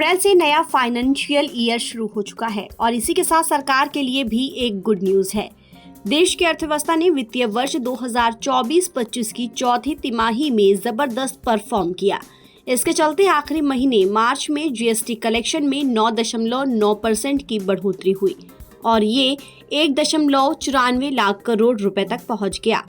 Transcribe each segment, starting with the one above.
अप्रैल से नया financial year शुरू हो चुका है और इसी के साथ सरकार के लिए भी एक गुड न्यूज है। देश की अर्थव्यवस्था ने वित्तीय वर्ष 2024-25 की चौथी तिमाही में जबरदस्त परफॉर्म किया। इसके चलते आखिरी महीने मार्च में जीएसटी कलेक्शन में 9.9% की बढ़ोतरी हुई और ये 1.94 लाख करोड़ रुपए तक पहुंच गया,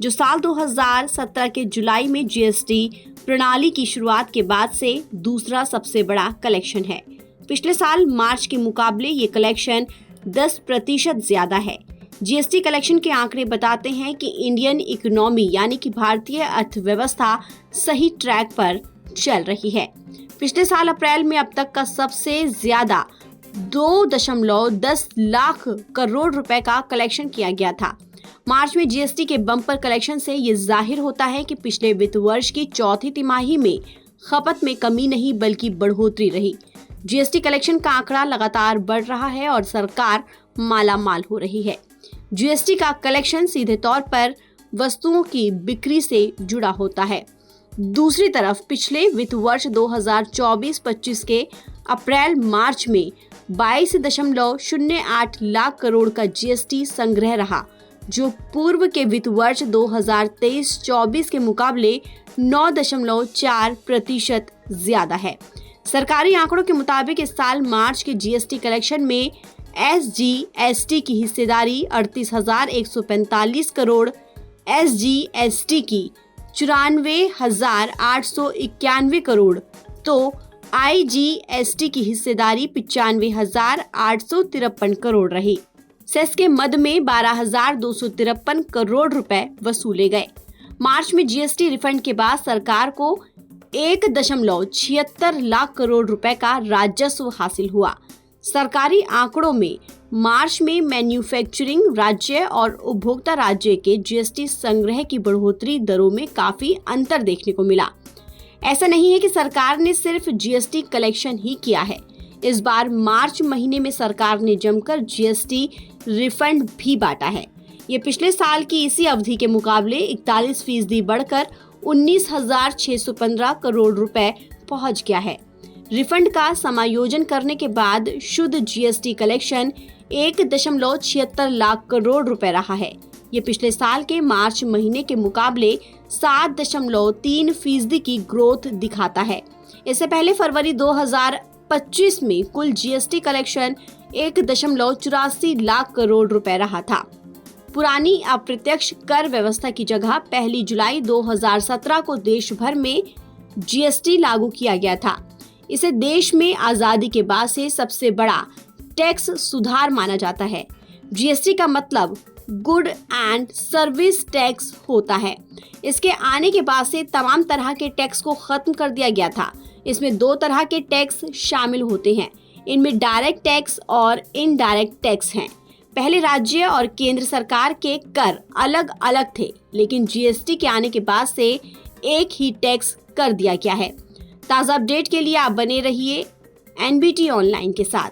जो साल 2017 के जुलाई में जीएसटी प्रणाली की शुरुआत के बाद से दूसरा सबसे बड़ा कलेक्शन है। पिछले साल मार्च के मुकाबले ये कलेक्शन 10% ज्यादा है। जीएसटी कलेक्शन के आंकड़े बताते हैं कि इंडियन इकोनॉमी यानी कि भारतीय अर्थव्यवस्था सही ट्रैक पर चल रही है। पिछले साल अप्रैल में अब तक का सबसे ज्यादा 2.10 लाख करोड़ रुपए का कलेक्शन किया गया था। मार्च में जीएसटी के बम्पर कलेक्शन से ये जाहिर होता है कि पिछले वित्त वर्ष की चौथी तिमाही में खपत में कमी नहीं बल्कि बढ़ोतरी रही। जीएसटी कलेक्शन का आंकड़ा लगातार बढ़ रहा है और सरकार मालामाल हो रही है। जीएसटी का कलेक्शन सीधे तौर पर वस्तुओं की बिक्री से जुड़ा होता है। दूसरी तरफ पिछले वित्त वर्ष 2024-25 के अप्रैल मार्च में 22.08 लाख करोड़ का जीएसटी संग्रह रहा, जो पूर्व के वित्त वर्ष 2023-24 के मुकाबले 9.4% ज्यादा है। सरकारी आंकड़ों के मुताबिक इस साल मार्च के जीएसटी कलेक्शन में एसजीएसटी की हिस्सेदारी 38,145 करोड़, एसजीएसटी की 94,891 करोड़, तो आईजीएसटी की हिस्सेदारी 95,853 करोड़ रही। सेस के मद में 12,253 करोड़ रुपए वसूले गए। मार्च में जीएसटी रिफंड के बाद सरकार को 1.76 लाख करोड़ रुपए का राजस्व हासिल हुआ। सरकारी आंकड़ों में मार्च में मैन्युफैक्चरिंग राज्य और उपभोक्ता राज्य के जीएसटी संग्रह की बढ़ोतरी दरों में काफी अंतर देखने को मिला। ऐसा नहीं है कि सरकार ने सिर्फ जीएसटी कलेक्शन ही किया है। इस बार मार्च महीने में सरकार ने जमकर जीएसटी रिफंड भी बांटा है। ये पिछले साल की इसी अवधि के मुकाबले 41% बढ़कर 19,615 करोड़ रुपए पहुंच गया है। रिफंड का समायोजन करने के बाद शुद्ध जीएसटी कलेक्शन 1.76 लाख करोड़ रुपए रहा है। ये पिछले साल के मार्च महीने के मुकाबले 7.3% की ग्रोथ दिखाता है। इससे पहले फरवरी 2025 में कुल जीएसटी कलेक्शन 1.84 लाख करोड़ रुपए रहा था। पुरानी अप्रत्यक्ष कर व्यवस्था की जगह 1 जुलाई 2017 को देश भर में जीएसटी लागू किया गया था। इसे देश में आजादी के बाद से सबसे बड़ा टैक्स सुधार माना जाता है। जीएसटी का मतलब गुड एंड सर्विस टैक्स होता है। इसके आने के बाद से तमाम तरह के टैक्स को खत्म कर दिया गया था। इसमें 2 तरह के टैक्स शामिल होते हैं। इनमें डायरेक्ट टैक्स और इनडायरेक्ट टैक्स हैं। पहले राज्य और केंद्र सरकार के कर अलग अलग थे, लेकिन जीएसटी के आने के बाद से एक ही टैक्स कर दिया गया है। ताज़ा अपडेट के लिए आप बने रहिए एनबीटी ऑनलाइन के साथ।